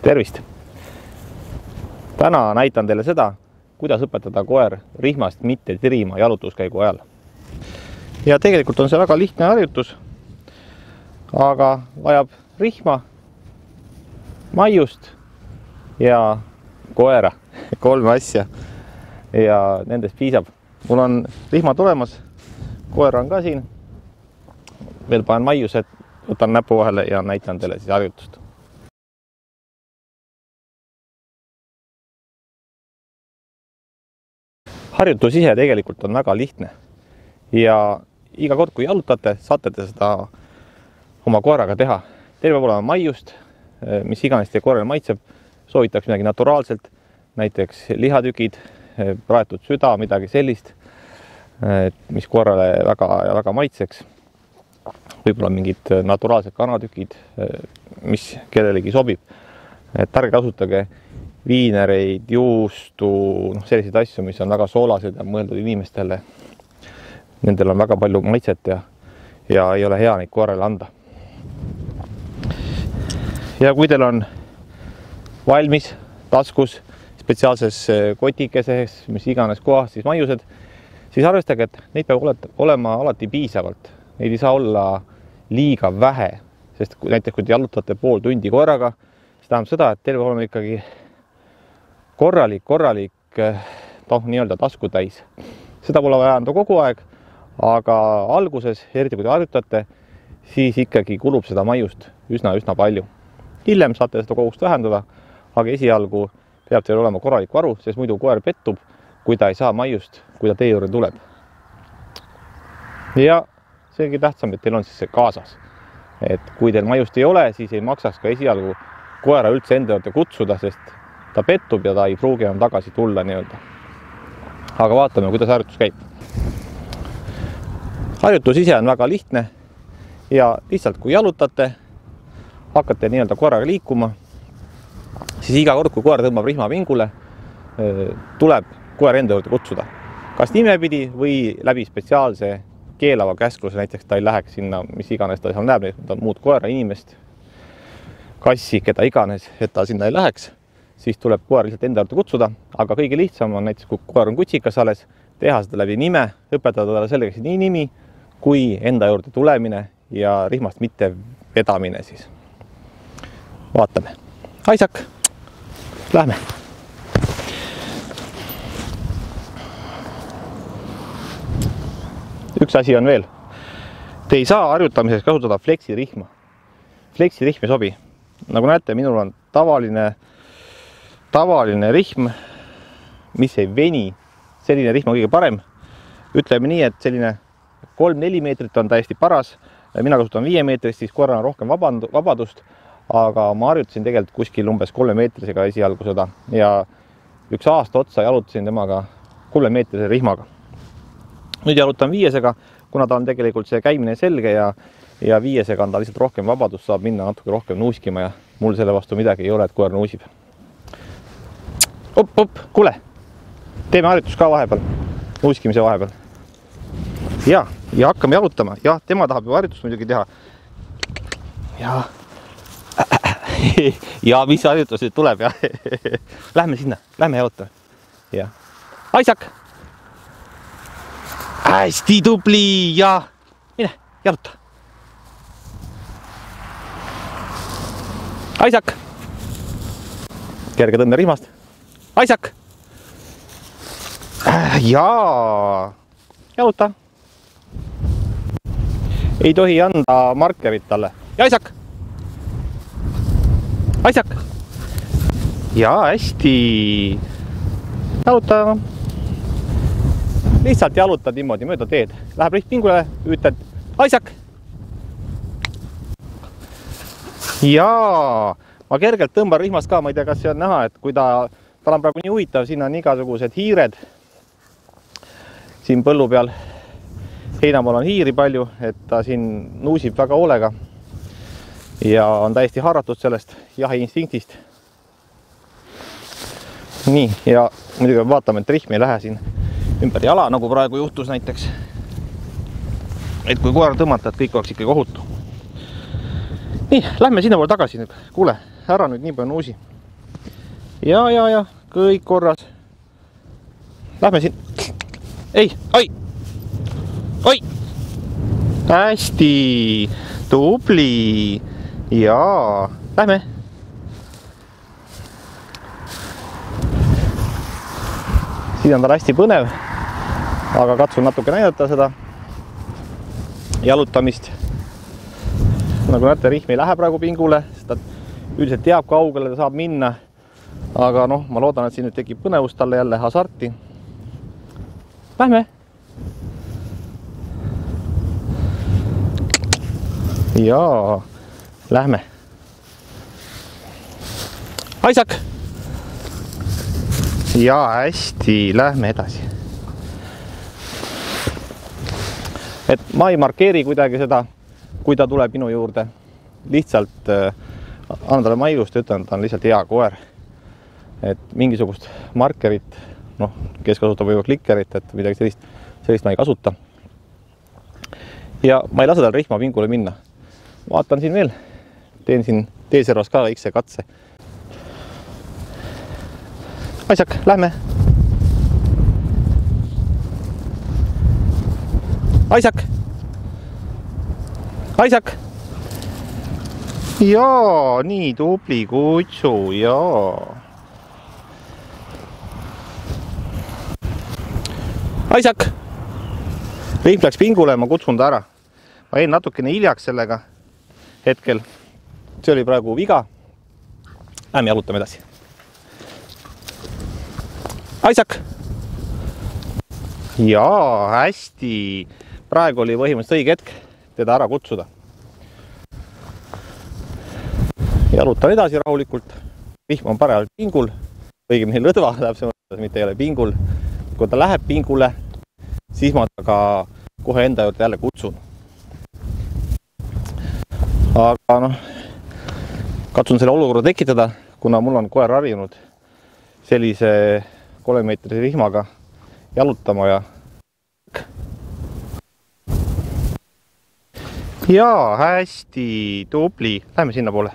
Tervist! Täna näitan teile seda, kuidas õpetada koer rihmast mitte tirima jalutuskäigu ajal. Ja tegelikult on see väga lihtne harjutus, aga vajab rihma, maiust ja koera. 3 asja ja nendest piisab. Mul on rihmad olemas, koer on ka siin. Veel panen maiused, võtan näpu vahele ja näitan teile siis harjutust. Harjutus ise tegelikult on väga lihtne ja iga kord, kui jalutate, saate te seda oma koeraga teha. Teil peab olema maiust, mis iganes teie koerale maitseb, soovitaks midagi naturaalselt, näiteks lihatükid, praetud süda, midagi sellist, mis koerale väga maitseks. Võib-olla mingid naturaalsed kanatükid, mis kellelegi sobib. Ärge kasutage viinereid, juustu, selliseid asju, mis on väga soolased ja mõeldud inimestele. Nendel on väga palju maitset ja ei ole hea neid koerale anda. Ja kui teil on valmis taskus, spetsiaalses kotikeses, mis iganes kohas, siis maiused, siis arvestage, et neid peab olema alati piisavalt. Neid ei saa olla liiga vähe, sest näiteks kui te jalutate pool tundi koeraga, siis tähendab seda, et teil peab olema ikkagi korralik nii-öelda tasku täis. Seda pole vaja anda kogu aeg, aga alguses, eriti kui te harjutate, siis ikkagi kulub seda maiust üsna palju. Hiljem saate seda kogust vähendada, aga esialgu peab teil olema korralik varu, sest muidu koer pettub, kui ta ei saa maiust, kui ta teie juurde tuleb. Ja seegi tähtsam, et teil on siis see kaasas. Et kui teil maiust ei ole, siis ei maksaks ka esialgu koera üldse enda juurde kutsuda, sest ta pettub ja ta ei pruugi enam tagasi tulla nii-öelda. Aga vaatame, kuidas harjutus käib. Harjutus ise on väga lihtne ja lihtsalt kui jalutate, hakkate nii-öelda koeraga liikuma, siis iga kord, kui koer tõmbab rihma pingule, tuleb koer enda juurde kutsuda. Kas nimepidi või läbi spetsiaalse keelava käskluse, näiteks ta ei läheks sinna, mis iganes ta seal näeb, need on muud koera, inimest, kassi, keda iganes, et ta sinna ei läheks, siis tuleb koer lihtsalt enda juurde kutsuda, aga kõige lihtsam on näiteks, kui koer on kutsikas alles, teha seda läbi nime, õpetada talle selgeks nii nimi, kui enda juurde tulemine ja rihmast mitte vedamine siis. Vaatame. Aisak, lähme. Üks asi on veel. Te ei saa harjutamiseks kasutada fleksirihma. Fleksirihm ei sobi. Nagu näete, minul on tavaline rihm, mis ei veni. Selline rihm on kõige parem. Ütleme nii, et selline 3-4 meetrit on täiesti paras. Mina kasutan 5 meetrist, siis koeral on rohkem vabadust, aga ma harjutasin tegelikult kuskil umbes 3 meetrisega esialgu seda ja 1 aasta otsa jalutasin temaga 3 meetrise rihmaga. Nüüd jalutan 5-sega, kuna ta on tegelikult see käimine selge ja 5-sega on ta lihtsalt rohkem vabadust, saab minna natuke rohkem nuuskima ja mul selle vastu midagi ei ole, et koer nuusib. Kuule, teeme harjutus ka vahepeal, nuuskimise vahepeal. Ja hakkame jalutama. Ja tema tahab ju harjutust muidugi teha. Ja mis harjutus nüüd tuleb? Ja. Lähme sinna, lähme jalutame. Ja. Aisak! Hästi tubli ja mine, jaluta. Aisak! Kerge tõmbe rihmast. Aisak! Ja jaluta. Ei tohi anda markerit talle. Ja Aisak! Aisak! Ja hästi. Jaluta. Lihtsalt jalutad niimoodi mööda teed. Läheb riht pingule, ütled Aisak! Ja ma kergelt tõmban rihmast ka, ma ei tea, kas see on näha, et kui tal on praegu nii huvitav, siin on igasugused hiired. Siin põllu peal heinamaal on hiiri palju, et ta siin nuusib väga hoolega ja on täiesti haaratud sellest jahiinstинktist. Nii, ja muidugi vaatame, et rihm ei lähe siin ümber jala, nagu praegu juhtus näiteks. Et kui koer tõmmata, et kõik oleks ikkagi ohutu. Nii, lähme sinna poole tagasi nüüd. Kuule, ära nüüd nii palju nuusi. ja kõik korras. Lähme siin. Ei, oi. Oi. Hästi. Tubli. Jaa. Lähme. Siin on tal hästi põnev. Aga katsun natuke näidata seda jalutamist. Nagu näete, rihm ei lähe praegu pingule, sest ta üldiselt teab, kaugele ta saab minna. Aga noh, ma loodan, et siin nüüd tekib põnevust talle jälle hasarti. Lähme! Jaa, lähme! Aisak! Jaa, hästi, lähme edasi. Et ma ei markeeri kuidagi seda, kui ta tuleb minu juurde. Lihtsalt annan talle maigust ja ütlen, et ta on lihtsalt hea koer. Et mingisugust markerit, noh, kes kasutab võib-olla klikkerit, et midagi sellist ma ei kasuta. Ja ma ei lase tal rihma pingule minna. Vaatan siin veel, teen siin T-servas ka väikse katse. Aisak, lähme! Aisak! Aisak! Jaa, nii tubli kutsu, jaa. Aisak! Rihm läks pingule, ma kutsun ta ära. Ma jäin natukene hiljaks sellega hetkel. See oli praegu viga. Lähme jalutame edasi. Aisak! Jaa, hästi. Praegu oli põhimõtteliselt õige hetk teda ära kutsuda. Jalutan edasi rahulikult. Rihm on parajalt pingul. Õigemini lõdva, täpsemalt, mitte ei ole pingul. Kui ta läheb pingule, siis ma ta ka kohe enda juurde jälle kutsun. Aga noh, katsun selle olukorra tekitada, kuna mul on koer harjunud sellise 3-meetrise rihmaga jalutama ja jaa, hästi tubli. Lähme sinna poole.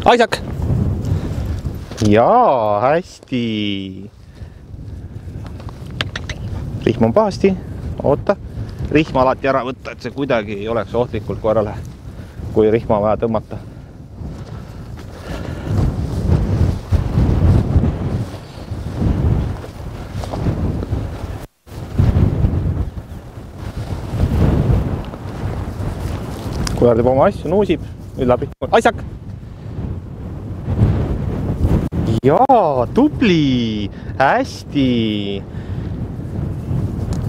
Aisak! Jaa, hästi. Rihm on pahasti. Oota. Rihma alati ära võtta, et see kuidagi ei oleks ohtlikult koerale, kui rihma on vaja tõmmata. Koer teeb oma asju, nuusib, üllabi. Aisak! Jaa, tubli! Hästi!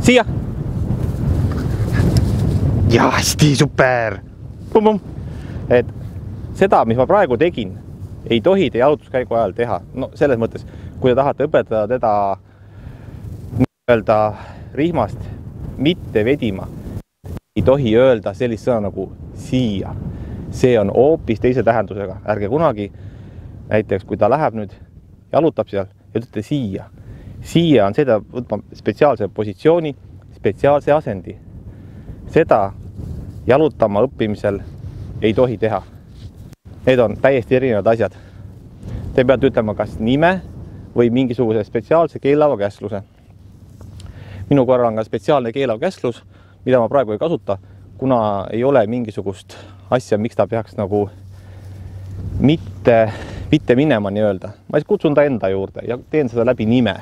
Siia! Jaa, hästi, super! Pum-pum! Et seda, mis ma praegu tegin, ei tohi te jalutuskäigu ajal teha. No selles mõttes, kui te tahate õpetada teda öelda rihmast mitte vedima, ei tohi öelda sellist sõna nagu siia. See on hoopis teise tähendusega. Ärge kunagi, näiteks kui ta läheb nüüd, jalutab seal ja ütlete siia. Siia on seda võtma spetsiaalse positsiooni, spetsiaalse asendi. Seda jalutama õppimisel ei tohi teha. Need on täiesti erinevad asjad. Te peate ütlema kas nime või mingisuguse spetsiaalse keelava käskluse. Minu korral on ka spetsiaalne keelav käsklus, mida ma praegu ei kasuta, kuna ei ole mingisugust asja, miks ta peaks nagu mitte minema nii-öelda. Ma siis kutsun ta enda juurde ja teen seda läbi nime.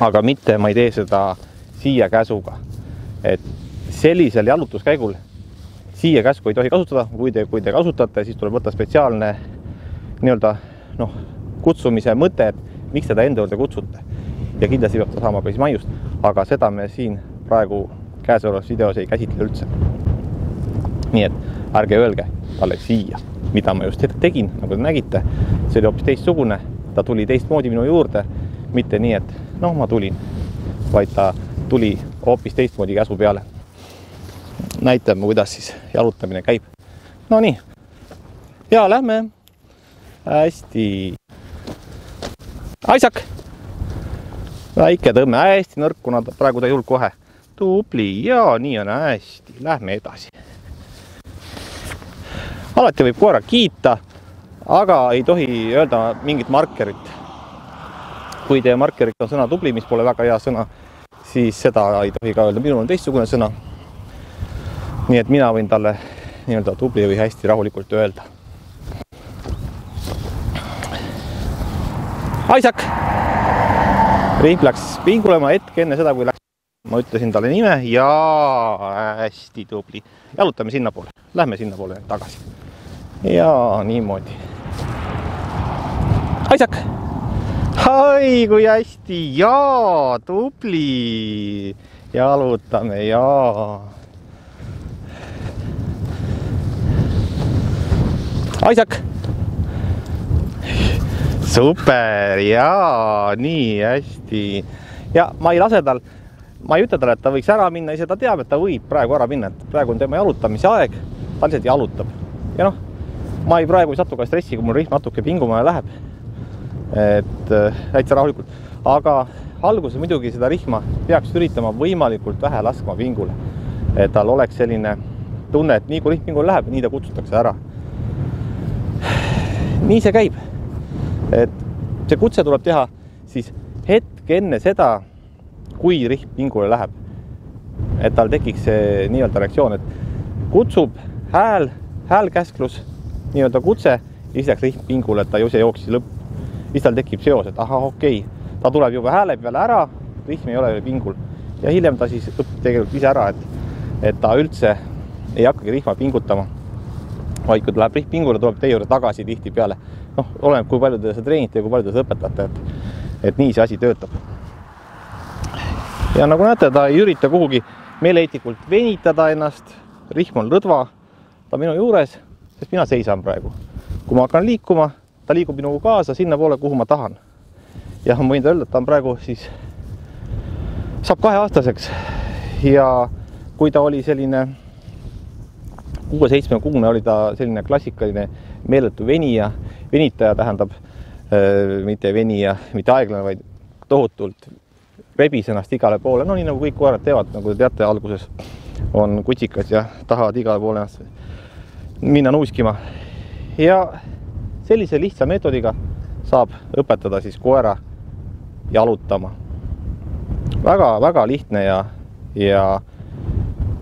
Aga mitte ma ei tee seda siia käsuga. Et sellisel jalutuskäigul siia käsku ei tohi kasutada. Kui te kasutate, siis tuleb võtta spetsiaalne nii-öelda kutsumise mõte, et miks teda enda juurde kutsute. Ja kindlasti peab ta saama ka siis maiust, aga seda me siin praegu käesolevas videos ei käsitle üldse. Nii et ärge öelge talle siia, mida ma just tegin, nagu te nägite. See oli hoopis teistsugune, ta tuli teistmoodi minu juurde, mitte nii, et ma tulin, vaid ta tuli hoopis teistmoodi käsu peale. Näitame, kuidas siis jalutamine käib. No nii, ja lähme. Hästi. Aisak! Väike tõmme, hästi nõrk, kuna praegu ta ei julg kohe tubli ja nii on hästi, lähme edasi. Alati võib koera kiita, aga ei tohi öelda mingit markerit. Kui teie markerit on sõna tubli, mis pole väga hea sõna, siis seda ei tohi ka öelda. Minul on teistsugune sõna. Nii et mina võin talle nii-öelda tubli või hästi rahulikult öelda. Isaac! Rihm läks pingulema hetke enne seda, kui läks. Ma ütlesin talle nime ja hästi tubli. Jalutame sinna poole. Lähme sinna poole tagasi. Ja niimoodi. Isaac! Hai, kui hästi! Jaa, tubli! Jalutame, jaa! Isaac! Super, jaa, nii hästi. Ja ma ei lase tal, ma ei ütle talle, et ta võiks ära minna, ise ta teab, et ta võib praegu ära minna, et praegu on tema jalutamise aeg, ta lihtsalt jalutab. Ja noh, ma praegu ei satu ka stressi, kui mul rihm natuke pinguma läheb, et täitsa rahulikult. Aga alguses muidugi seda rihma peaks üritama võimalikult vähe laskma pingule, et tal oleks selline tunne, et nii kui rihm pingule läheb, nii ta kutsutakse ära. Nii see käib. Et see kutse tuleb teha siis hetk enne seda, kui rihm pingule läheb. Et tal tekiks see nii-öelda reaktsioon, et kutsub häälkäsklus, nii-öelda kutse, ja siis läks rihm pingule, et ta ise jooksis lõpp. Siis tal tekib seos, et aha, okei, ta tuleb juba hääle peale ära, rihm ei ole pingul. Ja hiljem ta siis õpib tegelikult ise ära, et ta üldse ei hakkagi rihma pingutama. Vaid kui läheb rihm pingule, tuleb teie juurde tagasi tihti peale. Noh, oleneb, kui palju te seda treenite ja kui palju te seda õpetate, et nii see asi töötab. Ja nagu näete, ta ei ürita kuhugi meeleheitlikult venitada ennast, rihm on lõdva, ta minu juures, sest mina seisan praegu. Kui ma hakkan liikuma, ta liigub minuga kaasa sinna poole, kuhu ma tahan. Ja ma võin ta öelda, et ta on praegu siis saab 2-aastaseks ja kui ta oli selline 6-7 kuune, oli ta selline klassikaline meeletu venitaja tähendab, mitte venija, mitte aeglane, vaid tohutult rebis ennast igale poole. No nii nagu kõik koerad teevad, nagu te teate, alguses on kutsikas ja tahavad igale poole ennast minna nuuskima. Ja sellise lihtsa meetodiga saab õpetada siis koera jalutama. Väga lihtne ja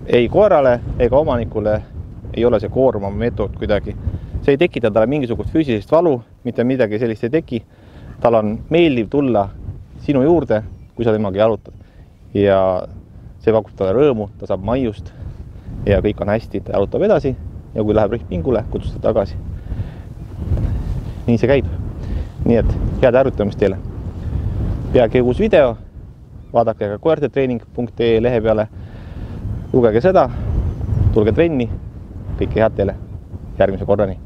ei koerale ega omanikule ei ole see koormav meetod kuidagi. See ei tekita talle mingisugust füüsilist valu, mitte midagi sellist ei teki. Tal on meeldiv tulla sinu juurde, kui sa temaga jalutad. Ja see pakub talle rõõmu, ta saab maiust ja kõik on hästi, ta jalutab edasi ja kui läheb rihm pingule, kutsus ta tagasi. Nii see käib. Nii et head harjutamist teile. Peagi uus video, vaadake ka koertetreening.ee lehe peale, lugege seda, tulge trenni, kõike head teile, järgmise korrani.